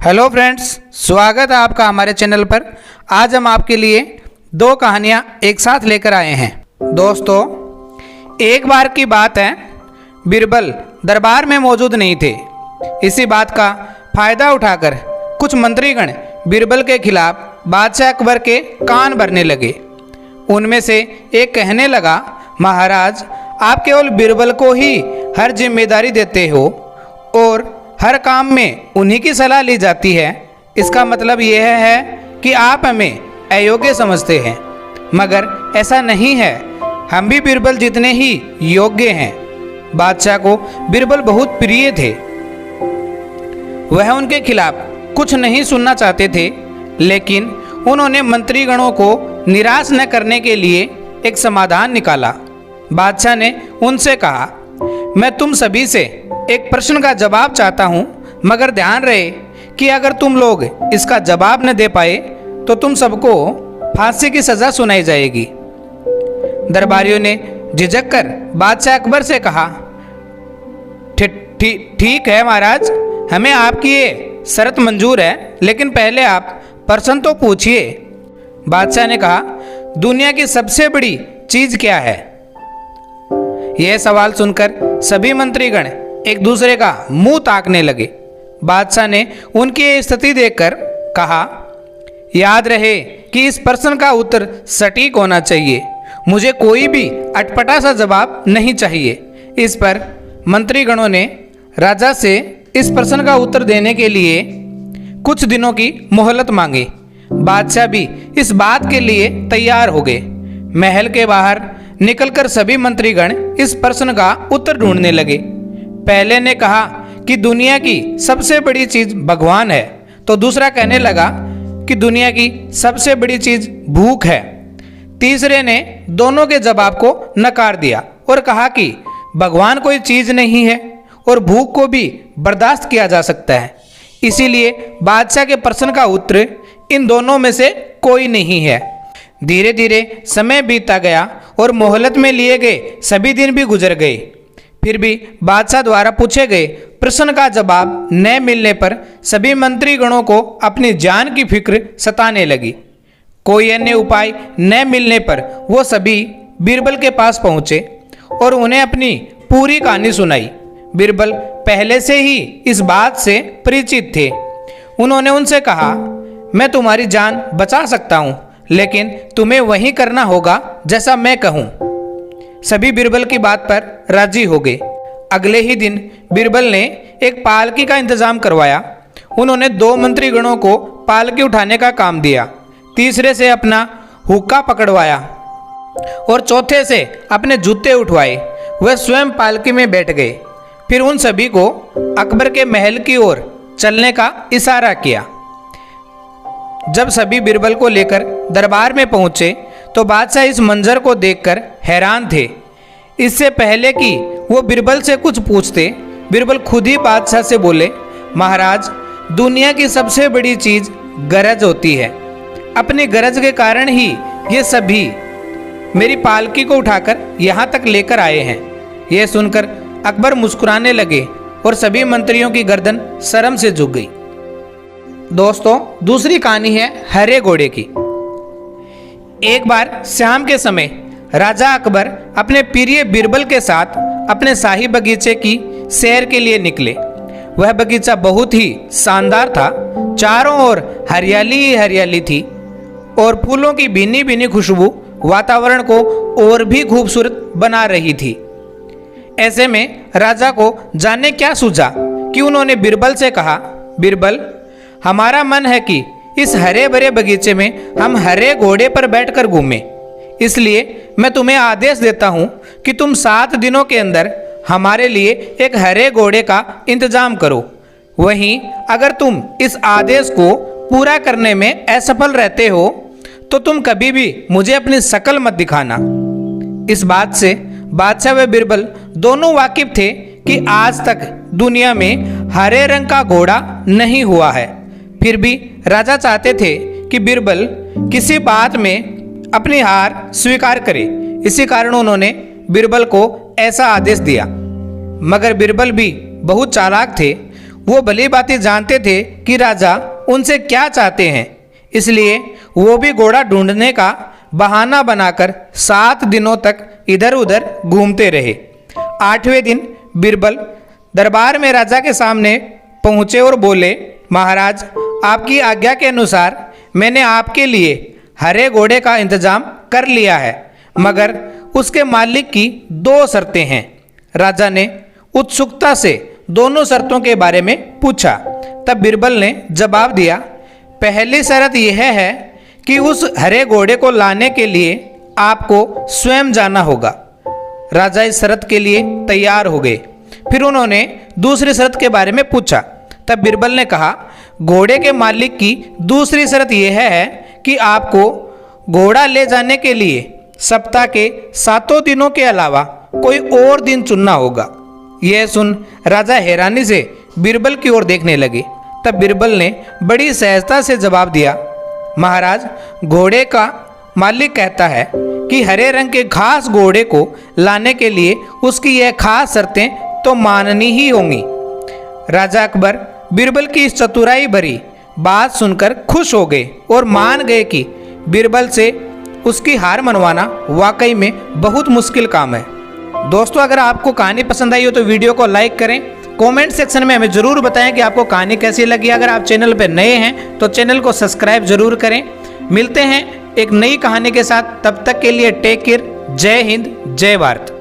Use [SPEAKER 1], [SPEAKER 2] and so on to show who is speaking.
[SPEAKER 1] Hello friends, स्वागत है आपका हमारे चैनल पर। आज हम आपके लिए दो कहानियां एक साथ लेकर आए हैं। दोस्तों, एक बार की बात है, बीरबल दरबार में मौजूद नहीं थे। इसी बात का फायदा उठाकर कुछ मंत्रीगण बीरबल के खिलाफ बादशाह अकबर के कान भरने लगे। उनमें से एक कहने लगा, महाराज, आप केवल बीरबल को ही हर जिम्मेदारी देते हो और हर काम में उन्हीं की सलाह ली जाती है। इसका मतलब यह है कि आप हमें अयोग्य समझते हैं, मगर ऐसा नहीं है। हम भी बीरबल जितने ही योग्य हैं। बादशाह को बीरबल बहुत प्रिय थे। वह उनके खिलाफ कुछ नहीं सुनना चाहते थे, लेकिन उन्होंने मंत्रीगणों को निराश न करने के लिए एक समाधान निकाला। बादशाह ने उनसे कहा, मैं तुम सभी से एक प्रश्न का जवाब चाहता हूं, मगर ध्यान रहे कि अगर तुम लोग इसका जवाब न दे पाए तो तुम सबको फांसी की सजा सुनाई जाएगी। दरबारियों ने झिझक कर बादशाह अकबर से कहा, ठीक है महाराज, हमें आपकी ये शर्त मंजूर है, लेकिन पहले आप प्रश्न तो पूछिए। बादशाह ने कहा, दुनिया की सबसे बड़ी चीज क्या है? यह सवाल सुनकर सभी मंत्रीगण एक दूसरे का मुंह ताकने लगे। बादशाह ने उनकी स्थिति देखकर कहा, याद रहे कि इस प्रश्न का उत्तर सटीक होना चाहिए। मुझे कोई भी अटपटा सा जवाब नहीं चाहिए। इस पर मंत्रीगणों ने राजा से इस प्रश्न का उत्तर देने के लिए कुछ दिनों की मोहलत मांगी। बादशाह भी इस बात के लिए तैयार हो गए। महल के बाहर निकलकर सभी मंत्रीगण इस प्रश्न का उत्तर ढूंढने लगे। पहले ने कहा कि दुनिया की सबसे बड़ी चीज भगवान है, तो दूसरा कहने लगा कि दुनिया की सबसे बड़ी चीज भूख है। तीसरे ने दोनों के जवाब को नकार दिया और कहा कि भगवान कोई चीज नहीं है और भूख को भी बर्दाश्त किया जा सकता है। इसीलिए बादशाह के प्रश्न का उत्तर इन दोनों में से कोई नहीं है। धीरे धीरे समय बीतता गया और मोहलत में लिए गए सभी दिन भी गुजर गए। फिर भी बादशाह द्वारा पूछे गए प्रश्न का जवाब न मिलने पर सभी मंत्रीगणों को अपनी जान की फिक्र सताने लगी। कोई अन्य उपाय न मिलने पर वो सभी बीरबल के पास पहुंचे और उन्हें अपनी पूरी कहानी सुनाई। बीरबल पहले से ही इस बात से परिचित थे। उन्होंने उनसे कहा, मैं तुम्हारी जान बचा सकता हूं, लेकिन तुम्हें वही करना होगा जैसा मैं कहूं। सभी बीरबल की बात पर राजी हो गए। अगले ही दिन बीरबल ने एक पालकी का इंतजाम करवाया। उन्होंने दो मंत्रीगणों को पालकी उठाने का काम दिया, तीसरे से अपना हुक्का पकड़वाया और चौथे से अपने जूते उठवाए। वह स्वयं पालकी में बैठ गए। फिर उन सभी को अकबर के महल की ओर चलने का इशारा किया। जब सभी बीरबल को लेकर दरबार में पहुंचे तो बादशाह इस मंजर को देखकर हैरान थे। इससे पहले कि वो बीरबल से कुछ पूछते, बीरबल खुद ही बादशाह से बोले, महाराज, दुनिया की सबसे बड़ी चीज गरज होती है। अपनी गरज के कारण ही ये सभी मेरी पालकी को उठाकर यहाँ तक लेकर आए हैं। यह सुनकर अकबर मुस्कुराने लगे और सभी मंत्रियों की गर्दन शर्म से झुक गई। दोस्तों, दूसरी कहानी है हरे घोड़े की। एक बार शाम के समय राजा अकबर अपने प्रिय बीरबल के साथ अपने शाही बगीचे की सैर के लिए निकले। वह बगीचा बहुत ही शानदार था। चारों ओर हरियाली ही हरियाली थी और फूलों की भीनी भीनी खुशबू वातावरण को और भी खूबसूरत बना रही थी। ऐसे में राजा को जाने क्या सूझा कि उन्होंने बीरबल से कहा, बीरबल, हमारा मन है कि इस हरे भरे बगीचे में हम हरे घोड़े पर बैठकर घूमें। इसलिए मैं तुम्हें आदेश देता हूं कि तुम 7 दिनों के अंदर हमारे लिए एक हरे घोड़े का इंतजाम करो। वहीं अगर तुम इस आदेश को पूरा करने में असफल रहते हो तो तुम कभी भी मुझे अपनी शकल मत दिखाना। इस बात से बादशाह व बीरबल दोनों वाकिफ थे कि आज तक दुनिया में हरे रंग का घोड़ा नहीं हुआ है। फिर भी राजा चाहते थे कि बीरबल किसी बात में अपनी हार स्वीकार करे। इसी कारण उन्होंने बीरबल को ऐसा आदेश दिया। मगर बीरबल भी बहुत चालाक थे। वो भली भांति जानते थे कि राजा उनसे क्या चाहते हैं, इसलिए वो भी घोड़ा ढूंढने का बहाना बनाकर 7 दिनों तक इधर उधर घूमते रहे। 8वें दिन बीरबल दरबार में राजा के सामने पहुँचे और बोले, महाराज, आपकी आज्ञा के अनुसार मैंने आपके लिए हरे घोड़े का इंतजाम कर लिया है, मगर उसके मालिक की 2 शर्तें हैं। राजा ने उत्सुकता से दोनों शर्तों के बारे में पूछा। तब बीरबल ने जवाब दिया, पहली शर्त यह है कि उस हरे घोड़े को लाने के लिए आपको स्वयं जाना होगा। राजा इस शर्त के लिए तैयार हो गए। फिर उन्होंने दूसरी शर्त के बारे में पूछा। तब बीरबल ने कहा, घोड़े के मालिक की दूसरी शर्त यह है कि आपको घोड़ा ले जाने के लिए सप्ताह के 7 दिनों के अलावा कोई और दिन चुनना होगा। यह सुन राजा हैरानी से बीरबल की ओर देखने लगे। तब बीरबल ने बड़ी सहजता से जवाब दिया, महाराज, घोड़े का मालिक कहता है कि हरे रंग के खास घोड़े को लाने के लिए उसकी यह खास शर्तें तो माननी ही होंगी। राजा अकबर बीरबल की इस चतुराई भरी बात सुनकर खुश हो गए और मान गए कि बीरबल से उसकी हार मनवाना वाकई में बहुत मुश्किल काम है। दोस्तों, अगर आपको कहानी पसंद आई हो तो वीडियो को लाइक करें। कमेंट सेक्शन में हमें ज़रूर बताएं कि आपको कहानी कैसी लगी। अगर आप चैनल पर नए हैं तो चैनल को सब्सक्राइब जरूर करें। मिलते हैं एक नई कहानी के साथ, तब तक के लिए टेक केयर। जय हिंद, जय भारत।